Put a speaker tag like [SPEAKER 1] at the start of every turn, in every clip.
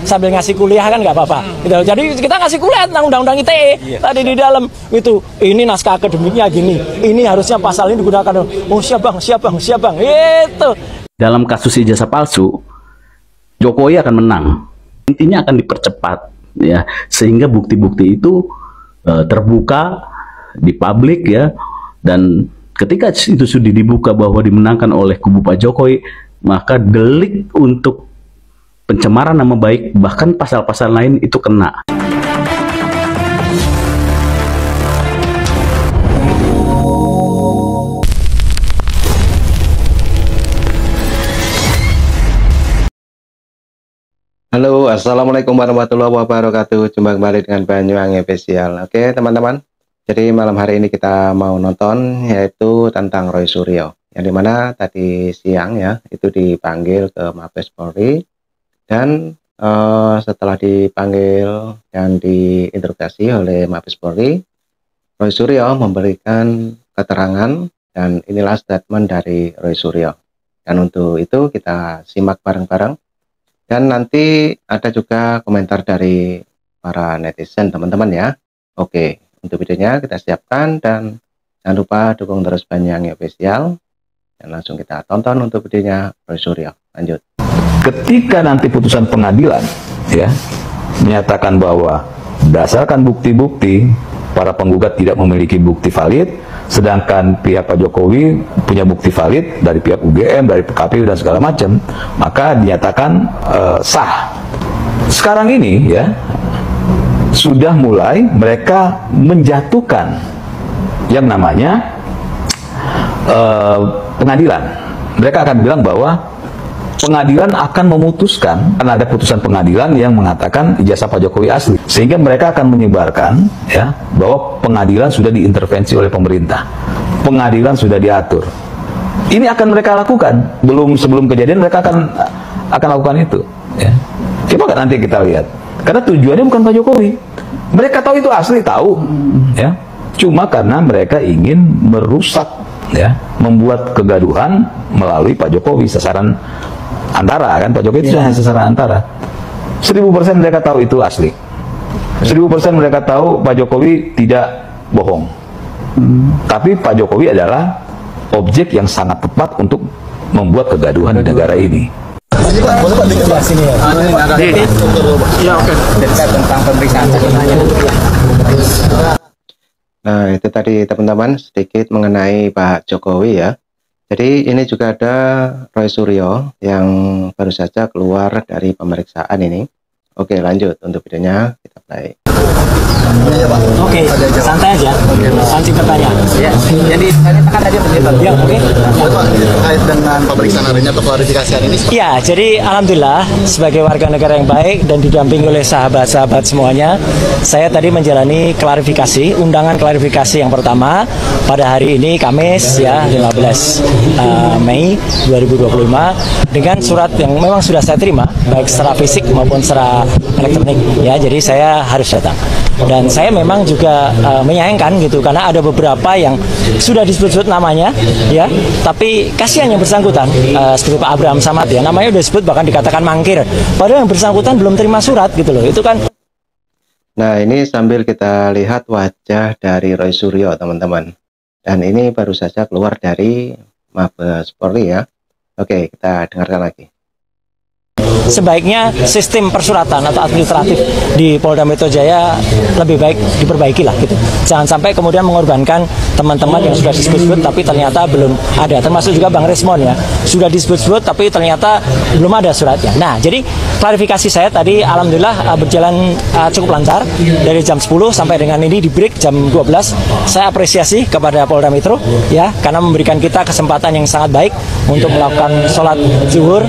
[SPEAKER 1] sambil ngasih kuliah kan nggak apa-apa. Gitu. Jadi kita ngasih kuliah tentang undang-undang ITE tadi di dalam itu. Ini naskah akademiknya gini. Ini harusnya pasal ini digunakan. Oh siap bang. Itu.
[SPEAKER 2] Dalam kasus ijazah palsu, Jokowi akan menang. Intinya akan dipercepat, ya, sehingga bukti-bukti itu terbuka di publik, ya, dan ketika itu sudah dibuka bahwa dimenangkan oleh kubu Pak Jokowi, maka delik untuk pencemaran nama baik bahkan pasal-pasal lain itu kena.
[SPEAKER 3] Halo, assalamualaikum warahmatullahi wabarakatuh. Jumpa kembali dengan Banyuwangi Official. Oke teman-teman, jadi malam hari ini kita mau nonton yaitu tentang Roy Suryo, yang dimana tadi siang ya itu dipanggil ke Mabes Polri, dan setelah dipanggil dan diinterogasi oleh Mabes Polri, Roy Suryo memberikan keterangan, dan inilah statement dari Roy Suryo. Dan untuk itu kita simak bareng-bareng. Dan nanti ada juga komentar dari para netizen teman-teman ya. Oke, untuk videonya kita siapkan, dan jangan lupa dukung terus Banyuwangi Official. Dan langsung kita tonton untuk videonya Roy Suryo. Lanjut.
[SPEAKER 4] Ketika nanti putusan pengadilan ya menyatakan bahwa berdasarkan bukti-bukti para penggugat tidak memiliki bukti valid, sedangkan pihak Pak Jokowi punya bukti valid dari pihak UGM, dari PKPU dan segala macam, maka dinyatakan sah. Sekarang ini ya sudah mulai mereka menjatuhkan yang namanya pengadilan. Mereka akan bilang bahwa pengadilan akan memutuskan, karena ada putusan pengadilan yang mengatakan ijazah Pak Jokowi asli, sehingga mereka akan menyebarkan ya bahwa pengadilan sudah diintervensi oleh pemerintah, pengadilan sudah diatur. Ini akan mereka lakukan, sebelum kejadian mereka akan lakukan itu ya. Coba kan nanti kita lihat, karena tujuannya bukan Pak Jokowi, mereka tahu itu asli, tahu ya, cuma karena mereka ingin merusak ya, membuat kegaduhan melalui Pak Jokowi, sasaran antara kan, Pak Jokowi itu hanya sasaran antara. 1000% mereka tahu itu asli, 1000% mereka tahu Pak Jokowi tidak bohong. Tapi Pak Jokowi adalah objek yang sangat tepat untuk membuat kegaduhan di negara ini.
[SPEAKER 1] Boleh Pak dikit sini ya.
[SPEAKER 5] Ya oke. Tentang pemeriksaan
[SPEAKER 3] Nah itu tadi teman-teman sedikit mengenai Pak Jokowi ya. Jadi ini juga ada Roy Suryo yang baru saja keluar dari pemeriksaan ini. Oke lanjut untuk videonya kita play.
[SPEAKER 1] Oke, santai aja. Santai pertanyaan.
[SPEAKER 5] Ya, jadi tanyakan aja begitu.
[SPEAKER 1] Ya, oke.
[SPEAKER 5] Terkait dengan pemeriksaan hari ini atau klarifikasi hari ini?
[SPEAKER 1] Ya, jadi alhamdulillah sebagai warga negara yang baik dan didampingi oleh sahabat-sahabat semuanya, saya tadi menjalani klarifikasi, undangan klarifikasi yang pertama pada hari ini Kamis ya 15 Mei 2025 dengan surat yang memang sudah saya terima baik secara fisik maupun secara elektronik ya. Jadi saya harus datang. Dan saya memang juga menyayangkan gitu, karena ada beberapa yang sudah disebut-sebut namanya ya, tapi kasihan yang bersangkutan seperti Pak Abraham Samad ya, namanya udah disebut bahkan dikatakan mangkir, padahal yang bersangkutan belum terima surat gitu loh, itu kan.
[SPEAKER 3] Nah ini sambil kita lihat wajah dari Roy Suryo teman-teman, dan ini baru saja keluar dari Mabes Polri ya. Oke kita dengarkan lagi.
[SPEAKER 1] Sebaiknya sistem persuratan atau administratif di Polda Metro Jaya lebih baik diperbaiki lah gitu. Jangan sampai kemudian mengorbankan teman-teman yang sudah disebut-sebut tapi ternyata belum ada. Termasuk juga Bang Resmon ya, sudah disebut-sebut tapi ternyata belum ada suratnya. Nah jadi klarifikasi saya tadi alhamdulillah berjalan cukup lancar. Dari jam 10 sampai dengan ini di break jam 12. Saya apresiasi kepada Polda Metro ya, karena memberikan kita kesempatan yang sangat baik untuk melakukan sholat zuhur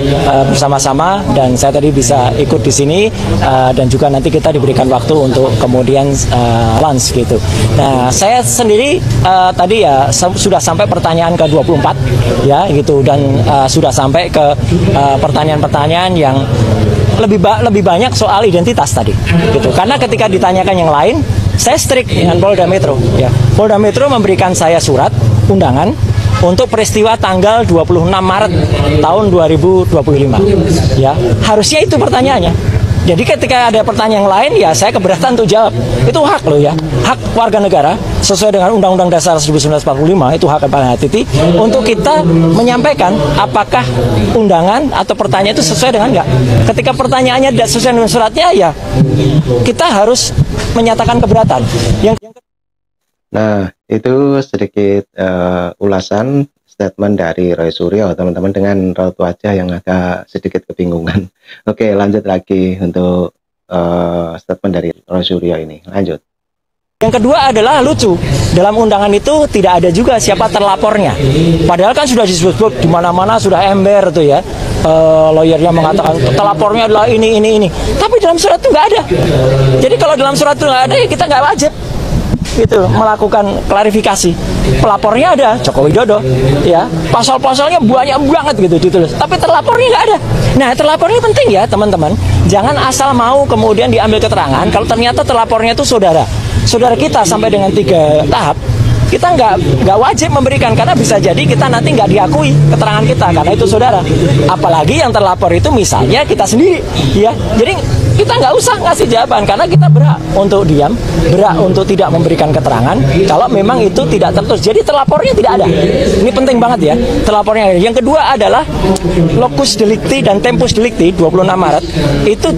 [SPEAKER 1] bersama-sama, dan saya tadi bisa ikut di sini dan juga nanti kita diberikan waktu untuk kemudian lunch gitu. Nah saya sendiri tadi ya sudah sampai pertanyaan ke 24 ya gitu, dan sudah sampai ke pertanyaan-pertanyaan yang lebih banyak soal identitas tadi gitu, karena ketika ditanyakan yang lain saya strict dengan Polda Metro ya. Polda Metro memberikan saya surat undangan untuk peristiwa tanggal 26 Maret tahun 2025 ya. Harusnya itu pertanyaannya Jadi ketika ada pertanyaan yang lain, ya saya keberatan untuk jawab. Itu hak loh ya, hak warga negara sesuai dengan Undang-Undang Dasar 1945, itu hak paling hati untuk kita menyampaikan apakah undangan atau pertanyaan itu sesuai dengan enggak. Ketika pertanyaannya tidak sesuai dengan suratnya, ya kita harus menyatakan keberatan.
[SPEAKER 3] Nah, itu sedikit ulasan statement dari Roy Suryo, teman-teman, dengan raut wajah yang agak sedikit kebingungan. Oke, lanjut lagi untuk statement dari Roy Suryo ini. Lanjut.
[SPEAKER 1] Yang kedua adalah lucu, dalam undangan itu tidak ada juga siapa terlapornya. Padahal kan sudah disebut di mana-mana, sudah ember tuh ya. Lawyernya mengatakan terlapornya adalah ini. Tapi dalam surat itu nggak ada. Jadi kalau dalam surat itu nggak ada, ya kita nggak wajib gitu melakukan klarifikasi. Pelapornya ada Joko Widodo, ya, pasal-pasalnya banyak banget gitu ditulis, tapi terlapornya nggak ada. Nah, terlapornya penting ya teman-teman, jangan asal mau kemudian diambil keterangan kalau ternyata terlapornya itu saudara kita sampai dengan 3 tahap. Kita nggak wajib memberikan, karena bisa jadi kita nanti nggak diakui keterangan kita karena itu saudara. Apalagi yang terlapor itu misalnya kita sendiri, ya. Jadi kita nggak usah ngasih jawaban karena kita berhak untuk diam, berhak untuk tidak memberikan keterangan kalau memang itu tidak tertulis. Jadi terlapornya tidak ada. Ini penting banget ya, terlapornya. Yang kedua adalah locus delicti dan tempus delicti 26 Maret itu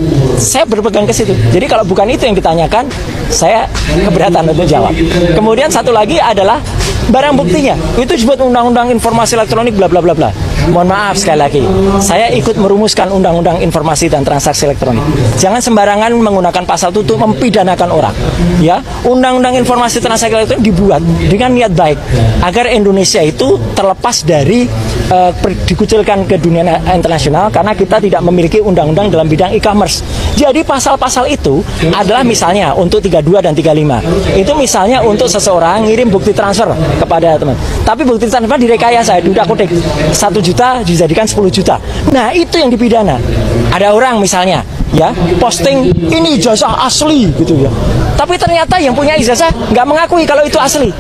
[SPEAKER 1] saya berpegang ke situ. Jadi kalau bukan itu yang ditanyakan, saya keberatan untuk jawab. Kemudian satu lagi adalah barang buktinya. Itu disebut Undang-Undang Informasi Elektronik bla bla bla bla. Mohon maaf sekali lagi, saya ikut merumuskan Undang-Undang Informasi dan Transaksi Elektronik. Jangan sembarangan menggunakan pasal itu untuk mempidanakan orang. Ya, Undang-Undang Informasi Transaksi Elektronik dibuat dengan niat baik agar Indonesia itu terlepas dari dikucilkan ke dunia internasional karena kita tidak memiliki undang-undang dalam bidang e-commerce. Jadi pasal-pasal itu adalah misalnya untuk 32 dan 35. Itu misalnya untuk seseorang ngirim bukti transfer kepada teman. Tapi bukti transfer direkayasa, duda kodik 1 juta dijadikan 10 juta. Nah, itu yang dipidana. Ada orang misalnya ya posting ini ijazah asli gitu ya. Tapi ternyata yang punya ijazah nggak mengakui kalau itu asli.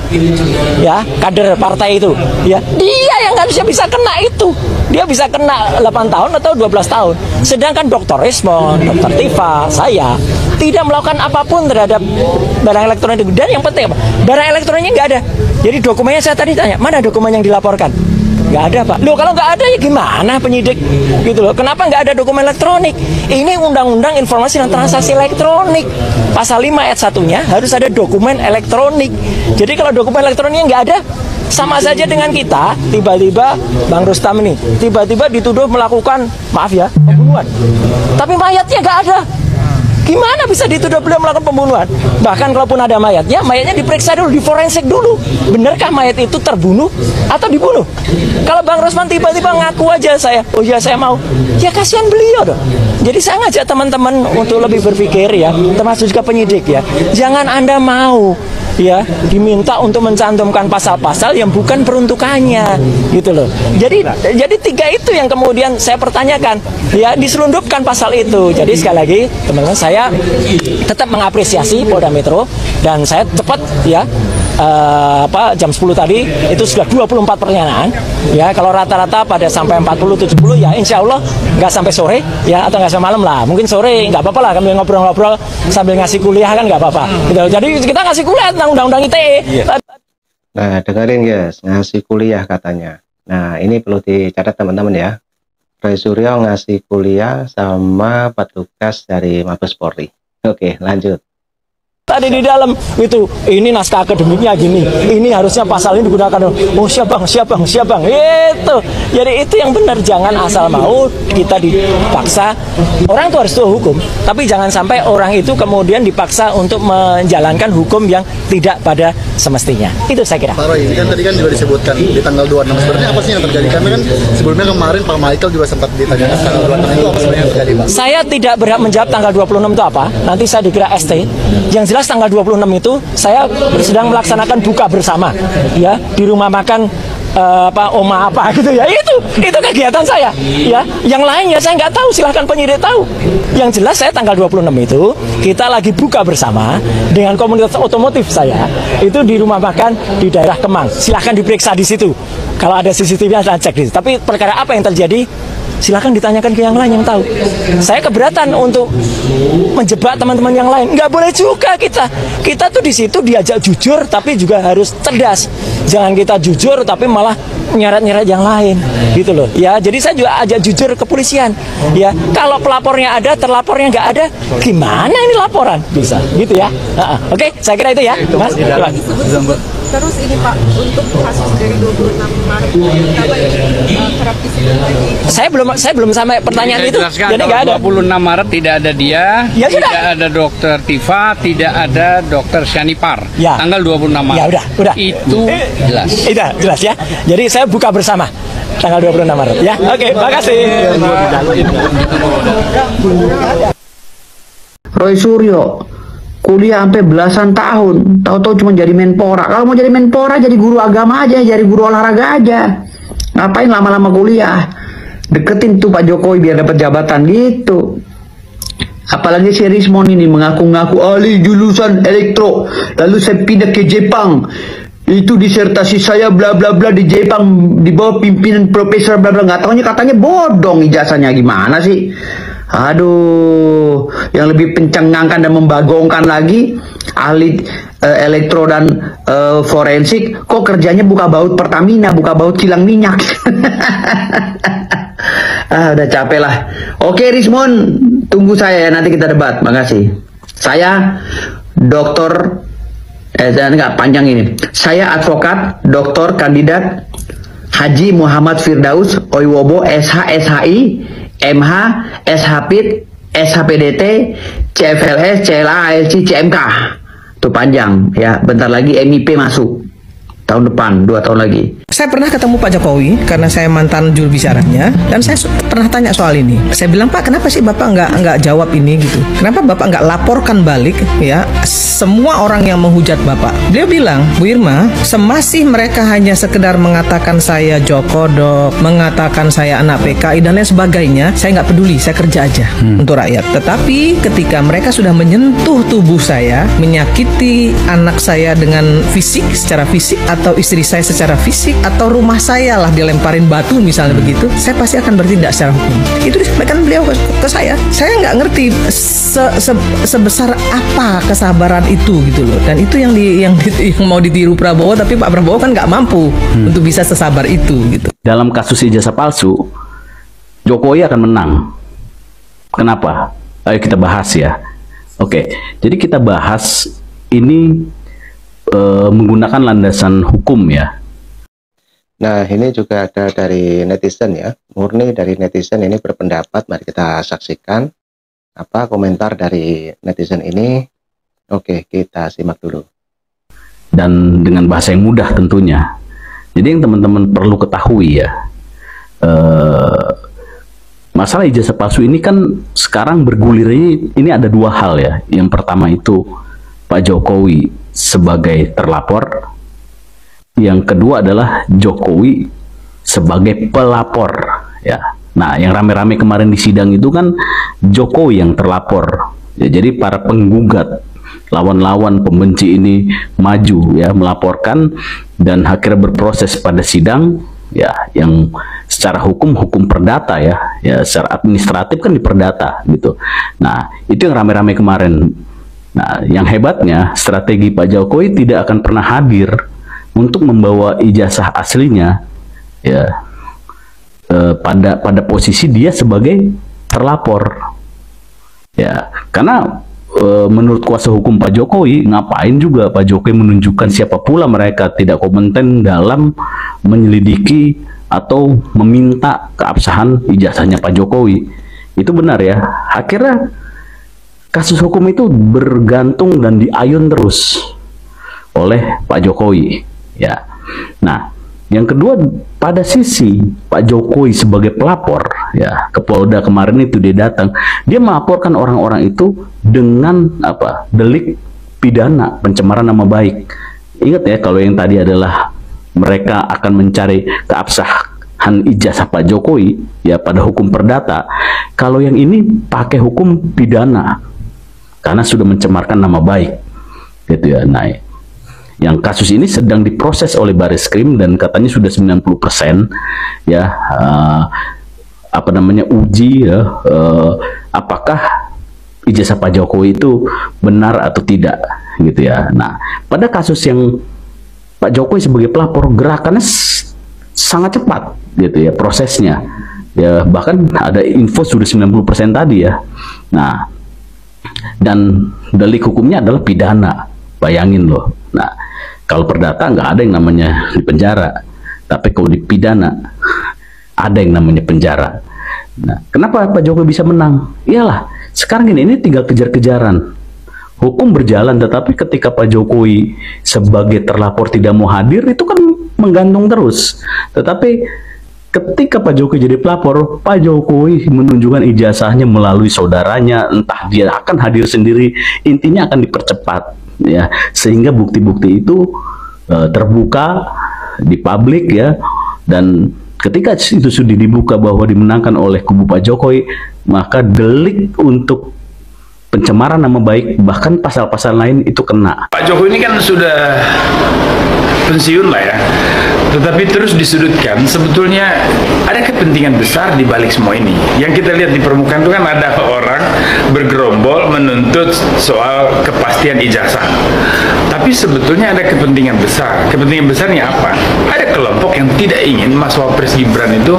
[SPEAKER 1] Ya, kader partai itu. Ya, dia yang harusnya bisa kena itu. Dia bisa kena 8 tahun atau 12 tahun. Sedangkan Dr. Ismon, Dr. Tifa, saya tidak melakukan apapun terhadap barang elektronik. Dan yang penting apa? Barang elektroniknya nggak ada. Jadi dokumennya saya tadi tanya, mana dokumen yang dilaporkan? Nggak ada, Pak. Loh, kalau nggak ada ya gimana penyidik? Gitu loh. Kenapa nggak ada dokumen elektronik? Ini Undang-Undang Informasi dan Transaksi Elektronik. Pasal 5 ayat 1-nya harus ada dokumen elektronik. Jadi kalau dokumen elektroniknya nggak ada, sama saja dengan kita tiba-tiba Bang Rustam ini tiba-tiba dituduh melakukan, maaf ya, pembunuhan. Tapi mayatnya nggak ada. Gimana bisa dituduh beliau melakukan pembunuhan? Bahkan kalaupun ada mayatnya diperiksa dulu, diforensik dulu. Benarkah mayat itu terbunuh atau dibunuh? Kalau Bang Rosman tiba-tiba ngaku aja oh ya saya mau, ya kasihan beliau dong. Jadi saya ngajak teman-teman untuk lebih berpikir ya, termasuk juga penyidik ya. Jangan Anda mau ya diminta untuk mencantumkan pasal-pasal yang bukan peruntukannya gitu loh. Jadi 3 itu yang kemudian saya pertanyakan ya, diselundupkan pasal itu. Jadi sekali lagi teman-teman, saya tetap mengapresiasi Polda Metro dan saya cepat ya jam 10 tadi itu sudah 24 pertanyaan ya. Kalau rata-rata pada sampai 40-70 ya insya Allah nggak sampai sore ya, atau nggak sampai malam lah. Mungkin sore nggak apa-apa lah, kami ngobrol-ngobrol sambil ngasih kuliah kan nggak apa-apa gitu. Jadi kita ngasih kuliah tentang undang-undang ITE.
[SPEAKER 3] Nah, dengerin guys, ngasih kuliah katanya. Nah, ini perlu dicatat teman-teman ya. Roy Suryo ngasih kuliah sama petugas dari Mabes Polri. Oke, lanjut.
[SPEAKER 1] Tadi di dalam itu, ini naskah akademiknya gini, ini harusnya pasal ini digunakan. Oh siap bang, itu. Jadi itu yang benar, jangan asal mau kita dipaksa. Orang itu harus tahu hukum, tapi jangan sampai orang itu kemudian dipaksa untuk menjalankan hukum yang tidak pada semestinya. Itu saya kira.
[SPEAKER 5] Pak Roy, kan tadi kan juga disebutkan di tanggal 26 sebenarnya apa sih yang terjadi? Karena kan sebelumnya kemarin Pak Michael juga sempat ditanyakan tanggal 26 itu apa sebenarnya yang terjadi, Pak?
[SPEAKER 1] Saya tidak berhak menjawab tanggal 26 itu apa. Nanti saya dikira ST. Yang jelas tanggal 26 itu saya sedang melaksanakan buka bersama ya di rumah makan oma apa gitu ya. Itu kegiatan saya ya. Yang lainnya saya nggak tahu, silahkan penyidik tahu. Yang jelas saya tanggal 26 itu kita lagi buka bersama dengan komunitas otomotif saya itu di rumah makan di daerah Kemang. Silahkan diperiksa di situ. Kalau ada CCTV saya cek di situ. Tapi perkara apa yang terjadi Silakan ditanyakan ke yang lain yang tahu. Saya keberatan untuk menjebak teman-teman yang lain. Nggak boleh juga kita. Kita tuh di situ diajak jujur, tapi juga harus cerdas. Jangan kita jujur, tapi malah nyeret-nyeret yang lain, gitu loh. Ya, jadi saya juga ajak jujur ke kepolisian. Ya, kalau pelapornya ada, terlapornya nggak ada, gimana ini laporan? Bisa, gitu ya. Oke, saya kira itu ya, Mas.
[SPEAKER 6] Terus ini Pak, untuk kasus dari 26 Maret, kenapa ini kerap disebut lagi?
[SPEAKER 1] Saya belum sampai pertanyaan itu. Jadi nggak ada.
[SPEAKER 7] 26 Maret tidak ada dia,
[SPEAKER 1] Ya,
[SPEAKER 7] tidak
[SPEAKER 1] sudah.
[SPEAKER 7] ada Dokter Tifa, tidak ada Dokter Syanipar.
[SPEAKER 1] Ya.
[SPEAKER 7] Tanggal 26 Maret.
[SPEAKER 1] Ya udah.
[SPEAKER 7] Itu jelas.
[SPEAKER 1] Itu jelas ya. Jadi saya buka bersama tanggal 26 Maret ya. Oke, makasih.
[SPEAKER 8] Roy Suryo kuliah sampai belasan tahun, tahu-tahu cuma jadi menpora. Kalau mau jadi menpora, jadi guru agama aja, jadi guru olahraga aja. Ngapain lama-lama kuliah? Deketin tuh Pak Jokowi biar dapat jabatan gitu. Apalagi si Rismon ini mengaku-ngaku ahli jurusan elektro, lalu saya pindah ke Jepang. Itu disertasi saya bla bla bla di Jepang di bawah pimpinan profesor bla bla. Nggak taunya katanya bodong ijazahnya, gimana sih? Aduh, yang lebih pencengangkan dan membagongkan lagi, ahli elektro dan forensik, kok kerjanya buka baut Pertamina, buka baut kilang minyak. Udah capek lah. Oke Rismon, tunggu saya ya, nanti kita debat. Makasih. Saya dokter, enggak panjang ini. Saya advokat, doktor kandidat Haji Muhammad Firdaus Oiwobo, SH, SHI, MH, SHPIT, SHPDT, CFLS, CLA, ALC, CMK. Itu panjang ya. Bentar lagi MIP masuk. Tahun depan, 2 tahun lagi.
[SPEAKER 9] Saya pernah ketemu Pak Jokowi karena saya mantan juru bicaranya, dan saya pernah tanya soal ini. Saya bilang, Pak, kenapa sih Bapak nggak jawab ini gitu? Kenapa Bapak nggak laporkan balik ya semua orang yang menghujat Bapak? Beliau bilang, Bu Irma, semasih mereka hanya sekedar mengatakan saya jokodok, mengatakan saya anak PKI dan lain sebagainya, saya nggak peduli, saya kerja aja untuk rakyat. Tetapi ketika mereka sudah menyentuh tubuh saya, menyakiti anak saya dengan fisik, secara fisik, atau istri saya secara fisik, atau rumah saya lah dilemparin batu misalnya begitu, saya pasti akan bertindak secara hukum. Itu disampaikan beliau ke saya. Saya nggak ngerti sebesar apa kesabaran itu gitu loh. Dan itu yang mau ditiru Prabowo, tapi Pak Prabowo kan nggak mampu untuk bisa sesabar itu gitu.
[SPEAKER 2] Dalam kasus ijazah palsu, Jokowi akan menang. Kenapa? Ayo kita bahas ya. Oke, jadi kita bahas ini menggunakan landasan hukum ya.
[SPEAKER 3] Nah, ini juga ada dari netizen ya, murni dari netizen ini berpendapat. Mari kita saksikan apa komentar dari netizen ini. Oke, kita simak dulu.
[SPEAKER 2] Dan dengan bahasa yang mudah tentunya. Jadi yang teman-teman perlu ketahui ya, masalah ijazah palsu ini kan sekarang bergulirnya ini ada 2 hal ya. Yang pertama itu Pak Jokowi sebagai terlapor, yang kedua adalah Jokowi sebagai pelapor ya. Nah, yang rame-rame kemarin di sidang itu kan Jokowi yang terlapor ya. Jadi para penggugat, lawan-lawan pembenci ini maju ya, melaporkan, dan akhirnya berproses pada sidang ya, yang secara hukum perdata ya, secara administratif kan diperdata gitu. Nah, itu yang rame-rame kemarin. Nah, yang hebatnya strategi Pak Jokowi tidak akan pernah hadir untuk membawa ijazah aslinya ya, pada posisi dia sebagai terlapor ya, karena menurut kuasa hukum Pak Jokowi, ngapain juga Pak Jokowi menunjukkan siapa pula mereka tidak kompeten dalam menyelidiki atau meminta keabsahan ijazahnya Pak Jokowi. Itu benar ya. Akhirnya kasus hukum itu bergantung dan diayun terus oleh Pak Jokowi ya. Nah, yang kedua, pada sisi Pak Jokowi sebagai pelapor ya, ke Polda kemarin itu dia datang, dia melaporkan orang-orang itu dengan apa? Delik pidana pencemaran nama baik. Ingat ya, kalau yang tadi adalah mereka akan mencari keabsahan ijazah Pak Jokowi ya pada hukum perdata. Kalau yang ini pakai hukum pidana karena sudah mencemarkan nama baik gitu ya. Nah, yang kasus ini sedang diproses oleh Bareskrim dan katanya sudah 90% ya, uji ya, apakah ijazah Pak Jokowi itu benar atau tidak gitu ya. Nah, pada kasus yang Pak Jokowi sebagai pelapor, gerakannya sangat cepat gitu ya prosesnya. Ya, bahkan ada info sudah 90% tadi ya. Nah, dan delik hukumnya adalah pidana. Bayangin loh. Nah, kalau perdata nggak ada yang namanya di penjara. Tapi kalau di pidana ada yang namanya penjara. Nah, kenapa Pak Jokowi bisa menang? Iyalah, sekarang ini tinggal kejar-kejaran. Hukum berjalan, tetapi ketika Pak Jokowi sebagai terlapor tidak mau hadir, itu kan menggantung terus. Tetapi ketika Pak Jokowi jadi pelapor, Pak Jokowi menunjukkan ijazahnya melalui saudaranya, entah dia akan hadir sendiri, intinya akan dipercepat, ya, sehingga bukti-bukti itu terbuka di publik ya, dan ketika itu sudah dibuka bahwa dimenangkan oleh kubu Pak Jokowi, maka delik untuk pencemaran nama baik, bahkan pasal-pasal lain itu kena.
[SPEAKER 10] Pak Jokowi ini kan sudah pensiun lah ya, tetapi terus disudutkan. Sebetulnya ada kepentingan besar di balik semua ini. Yang kita lihat di permukaan itu kan ada orang bergerombol menuntut soal kepastian ijazah. Tapi sebetulnya ada kepentingan besar. Kepentingan besarnya apa? Ada kelompok yang tidak ingin Mas Wapres Gibran itu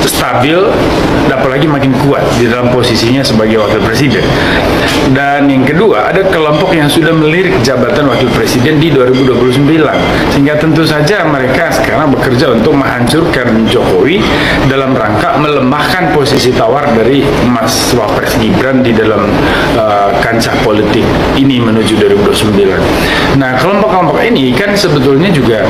[SPEAKER 10] stabil, apalagi makin kuat di dalam posisinya sebagai wakil presiden. Dan yang kedua, ada kelompok yang sudah melirik jabatan wakil presiden di 2029. Sehingga tentu saja mereka sekarang bekerja untuk menghancurkan Jokowi dalam rangka melemahkan posisi tawar dari Mas Wapres Gibran di dalam kancah politik ini menuju 2029. Nah, kelompok-kelompok ini kan sebetulnya juga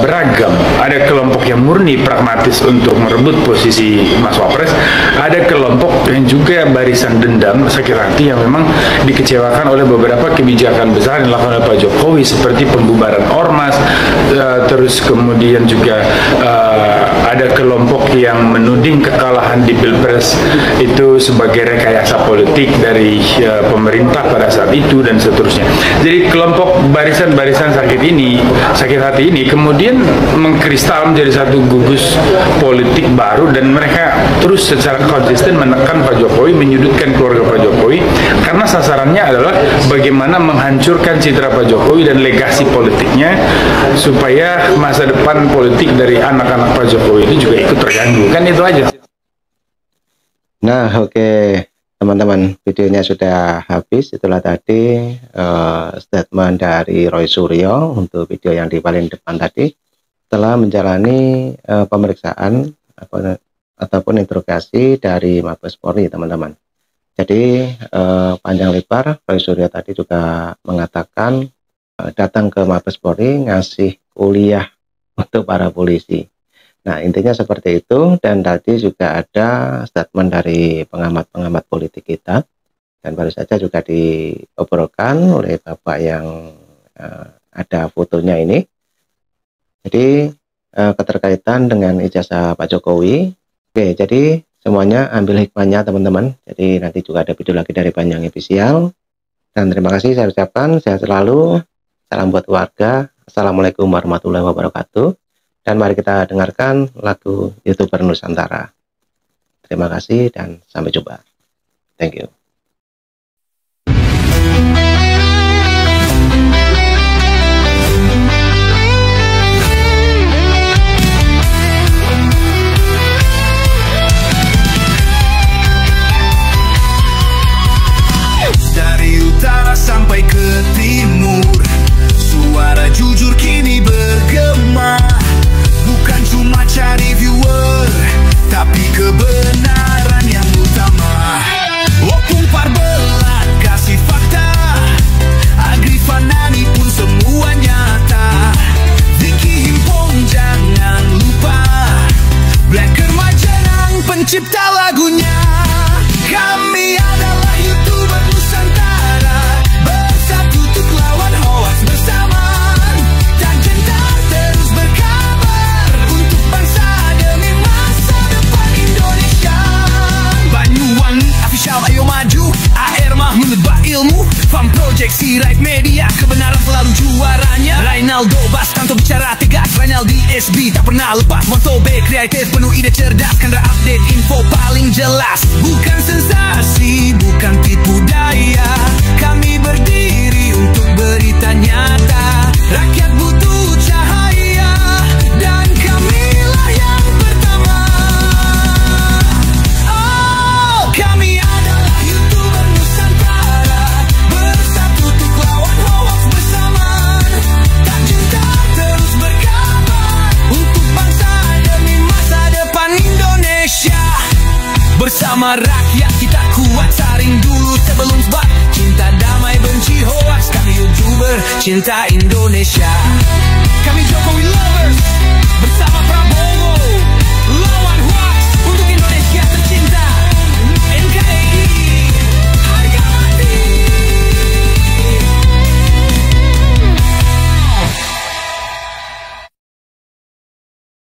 [SPEAKER 10] beragam. Ada kelompok yang murni pragmatis untuk merebut posisi Mas Wapres, ada kelompok yang juga barisan dendam, sakit hati, yang memang dikecewakan oleh beberapa kebijakan besar yang dilakukan oleh Pak Jokowi seperti pembubaran ormas, terus kemudian juga ada kelompok yang menuding kekalahan di Pilpres itu sebagai rekayasa politik dari pemerintah pada saat itu dan seterusnya. Jadi kelompok barisan-barisan sakit hati ini kemudian mengkristal menjadi satu gugus politik baru, dan mereka terus secara konsisten menekan Pak Jokowi, menyudutkan keluarga Pak Jokowi, karena sasarannya adalah bagaimana menghancurkan citra Pak Jokowi dan legasi politiknya supaya masa depan politik dari anak-anak Pak Jokowi itu juga ikut terganggu. Kan itu aja.
[SPEAKER 3] Nah, oke. Teman-teman, videonya sudah habis. Itulah tadi statement dari Roy Suryo untuk video yang di paling depan tadi, setelah menjalani pemeriksaan ataupun interogasi dari Mabes Polri, teman-teman. Jadi panjang lebar Roy Suryo tadi juga mengatakan datang ke Mabes Polri ngasih kuliah untuk para polisi. Nah, intinya seperti itu. Dan tadi juga ada statement dari pengamat-pengamat politik kita, dan baru saja juga diobrolkan oleh Bapak yang ada fotonya ini. Jadi keterkaitan dengan ijazah Pak Jokowi. Oke, jadi semuanya ambil hikmahnya, teman-teman. Jadi nanti juga ada video lagi dari Panjang Official. Dan terima kasih saya ucapkan, sehat selalu, salam buat keluarga, assalamualaikum warahmatullahi wabarakatuh. Dan mari kita dengarkan lagu YouTuber Nusantara. Terima kasih dan sampai jumpa. Thank you.
[SPEAKER 11] Dari utara sampai ke timur, suara jujur kini bergema. Bukan cuma cari viewer, tapi kebenaran yang utama. proyeksi raib media, kebenaran selalu juaranya. Ronaldo Bastanto bicara tegas, Ronaldi SB tak pernah lepas. Moto B kreatif penuh ide cerdas, kan update info paling jelas. Bukan sensasi, bukan tipu daya, kami berdiri untuk berita nyata. Rakyat butuh cahaya, dan kamilah yang pertama. Oh, kami adalah YouTuber Nusantara, bersatu untuk lawan hoax bersamaan. Tak gentar terus berkabar untuk bangsa demi masa depan Indonesia. Bersama rakyat kita kuat, saring dulu sebelum sebar. Cinta damai benci hoax, kami YouTuber cinta Indonesia. Kami Jokowi lovers bersama Prabowo.